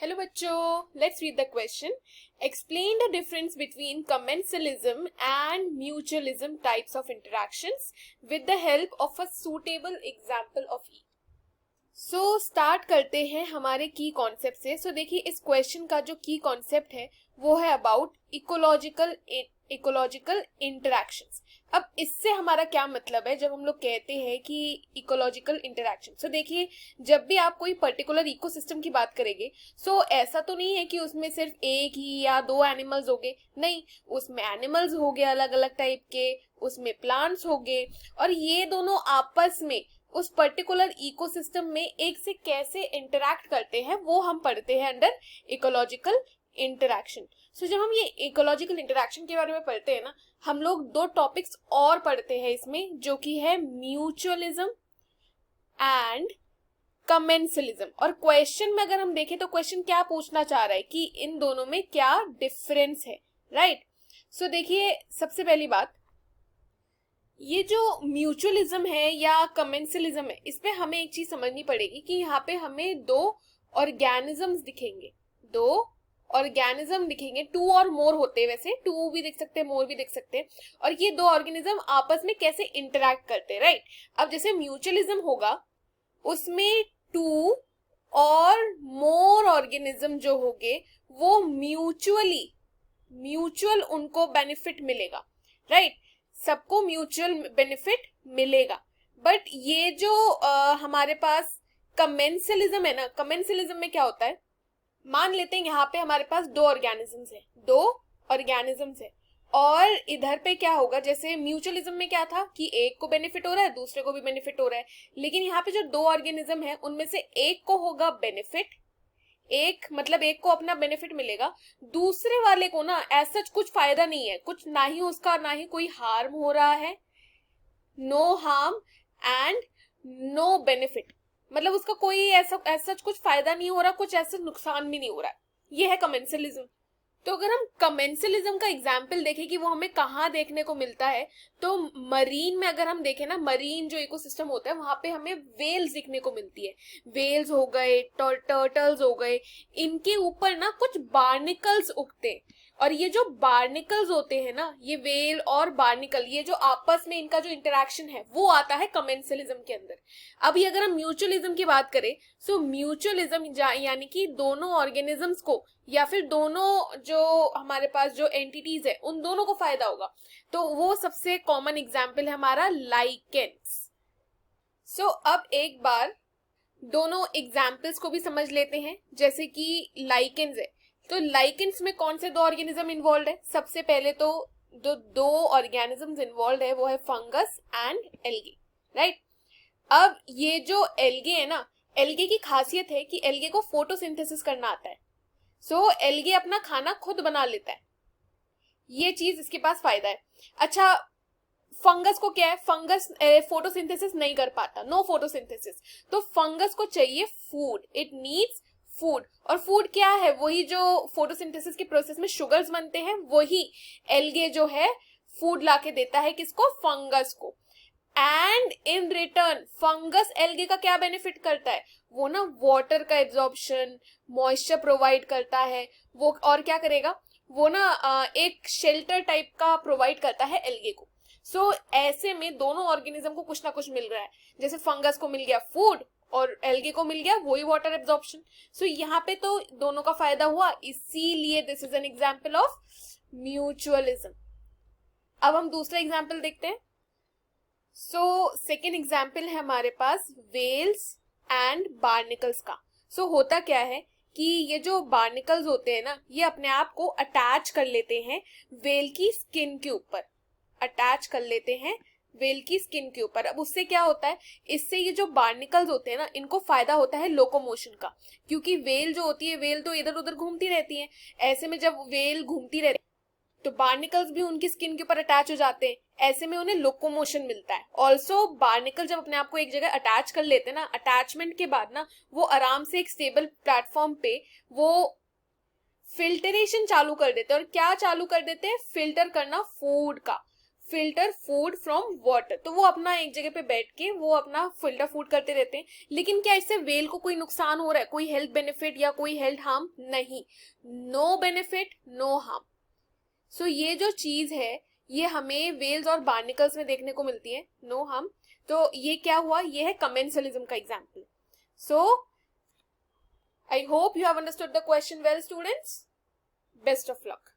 Hello बच्चों, let's read the question. Explain the difference between commensalism and mutualism types of interactions with the help of a suitable example of each. So start करते हैं हमारे की concept से. So देखिए इस question का जो की कॉन्सेप्ट है वो है अबाउट इकोलॉजिकल इंटरैक्शंस. अब इससे हमारा क्या मतलब है जब हम लोग कहते हैं कि इकोलॉजिकल इंटरैक्शन. सो देखिए जब भी आप कोई पर्टिकुलर इकोसिस्टम की बात करेंगे सो ऐसा तो नहीं है कि उसमें सिर्फ एक ही या दो एनिमल्स हो गए. नहीं, उसमें एनिमल्स हो गए अलग अलग टाइप के, उसमें प्लांट्स हो गए, और ये दोनों आपस में उस पर्टिकुलर इकोसिस्टम में एक से कैसे इंटरैक्ट करते हैं वो हम पढ़ते हैं अंडर इकोलॉजिकल इंटरैक्शन. सो जब हम ये इकोलॉजिकल इंटरैक्शन के बारे में पढ़ते हैं ना, हम लोग दो टॉपिक्स और पढ़ते हैं इसमें, जो कि है म्यूचुअलिज्म एंड कमेंसलिज्म. और क्वेश्चन में अगर हम देखें तो क्वेश्चन क्या पूछना चाह रहा है कि इन दोनों में क्या डिफरेंस है, राइट. सो देखिए सबसे पहली बात, ये जो म्यूचुअलिज्म है या कमेंसलिज्म है, इस पे हमें एक चीज समझनी पड़ेगी कि यहाँ पे हमें दो ऑर्गेनिजम्स दिखेंगे, टू और मोर होते हैं. वैसे टू भी देख सकते हैं, मोर भी देख सकते हैं. और ये दो ऑर्गेनिज्म आपस में कैसे इंटरैक्ट करते हैं, राइट. अब जैसे म्यूचुअलिज्म होगा उसमें टू और मोर ऑर्गेनिज्म जो होंगे वो म्यूचुअल उनको बेनिफिट मिलेगा, राइट. सबको म्यूचुअल बेनिफिट मिलेगा. बट ये जो हमारे पास कमेंसलिज्म है ना, कमेंसलिज्म में क्या होता है, मान लेते हैं यहाँ पे हमारे पास दो ऑर्गेनिजम्स है और इधर पे क्या होगा, जैसे म्यूचुअलिज्म में क्या था कि एक को बेनिफिट हो रहा है दूसरे को भी बेनिफिट हो रहा है. लेकिन यहाँ पे जो दो ऑर्गेनिज्म है उनमें से एक को होगा बेनिफिट, एक को अपना बेनिफिट मिलेगा, दूसरे वाले को ना ऐसा कुछ फायदा नहीं है, कुछ ना ही उसका ना ही कोई हार्म हो रहा है, no harm and no benefit. मतलब उसका कोई ऐसा कुछ फायदा नहीं हो रहा, कुछ ऐसा नुकसान भी नहीं हो रहा. ये है कमेंसलिज्म. तो अगर हम कमेंसलिज्म का एग्जाम्पल देखें कि वो हमें कहाँ देखने को मिलता है, तो मरीन में अगर हम देखें ना, मरीन जो इकोसिस्टम होता है वहां पे हमें वेल्स दिखने को मिलती है. वेल्स हो गए, टर्टल्स हो गए, इनके ऊपर ना कुछ बार्निकल्स उगते हैं. और ये जो बार्निकल्स होते हैं ना, ये वेल और बार्निकल, ये जो आपस में इनका जो इंटरेक्शन है वो आता है कमेंसलिज्म के अंदर. अभी अगर हम म्यूचुअलिज्म की बात करें, सो म्यूचुअलिज्म यानी कि दोनों ऑर्गेनिजम्स को या फिर दोनों जो हमारे पास जो एंटिटीज है उन दोनों को फायदा होगा. तो वो सबसे कॉमन एग्जाम्पल है हमारा लाइकेंस. सो अब एक बार दोनों एग्जाम्पल्स को भी समझ लेते हैं. जैसे कि लाइकेंस है, तो लाइकेंस में कौन से दो ऑर्गेनिज्म इन्वॉल्व है. सबसे पहले तो दो ऑर्गेनिजम्स इन्वॉल्व है वो है फंगस एंड एल्गे, राइट. अब ये जो एल्गे है ना, एल्गे की खासियत है कि एल्गे को फोटोसिंथेसिस करना आता है. सो एल्गे अपना खाना खुद बना लेता है, ये चीज इसके पास फायदा है. अच्छा, फंगस को क्या है, फंगस फोटोसिंथेसिस नहीं कर पाता, नो फोटोसिंथेसिस. तो फंगस को चाहिए फूड, इट नीड्स फूड. और फूड क्या है, वही जो फोटोसिंथेसिस के प्रोसेस में शुगर्स बनते हैं, वही एल्गे जो है फूड लाके देता है किसको, फंगस को. And in return fungus algae का क्या बेनिफिट करता है, वो ना वाटर का एब्जॉर्प्शन, मॉइस्चर प्रोवाइड करता है वो. और क्या करेगा वो ना एक शेल्टर टाइप का प्रोवाइड करता है एल्गे को. सो ऐसे में दोनों ऑर्गेनिज्म को कुछ ना कुछ मिल रहा है. जैसे फंगस को मिल गया फूड और एल्गे को मिल गया वही वाटर एब्जॉर्प्शन. सो यहाँ पे तो दोनों का फायदा हुआ, इसीलिए this is an example of mutualism. अब हम दूसरा एग्जाम्पल देखते हैं. सो सेकेंड एग्जाम्पल है हमारे पास वेल्स एंड बार्निकल्स का. सो होता क्या है कि ये जो बार्निकल्स होते हैं ना, ये अपने आप को अटैच कर लेते हैं वेल की स्किन के ऊपर, अब उससे क्या होता है, इससे ये जो बार्निकल्स होते हैं ना, इनको फायदा होता है लोकोमोशन का. क्योंकि वेल जो होती है, वेल तो इधर उधर घूमती रहती है. ऐसे में जब वेल घूमती रहती है तो बार्निकल्स भी उनकी स्किन के ऊपर अटैच हो जाते हैं. ऐसे में उन्हें लोकोमोशन मिलता है. ऑल्सो बार्निकल जब अपने आप को एक जगह अटैच कर लेते हैं ना, अटैचमेंट के बाद ना वो आराम से एक स्टेबल प्लेटफॉर्म पे वो फिल्टरेशन चालू कर देते हैं. और क्या चालू कर देते हैं, फिल्टर करना फूड का. फिल्टर फूड फ्रॉम वाटर, तो वो अपना एक जगह पे बैठ के वो अपना फिल्टर फूड करते रहते हैं। लेकिन क्या इससे व्हेल को कोई नुकसान हो रहा है, कोई हेल्थ बेनिफिट या कोई हेल्थ हार्म? नहीं, नो बेनिफिट नो हार्म। सो ये जो चीज है ये हमें व्हेल्स और बार्निकल्स में देखने को मिलती है, नो हार्म। तो ये क्या हुआ, ये है कमेंसलिज्म का example. So I hope you have understood the question well students, best of luck.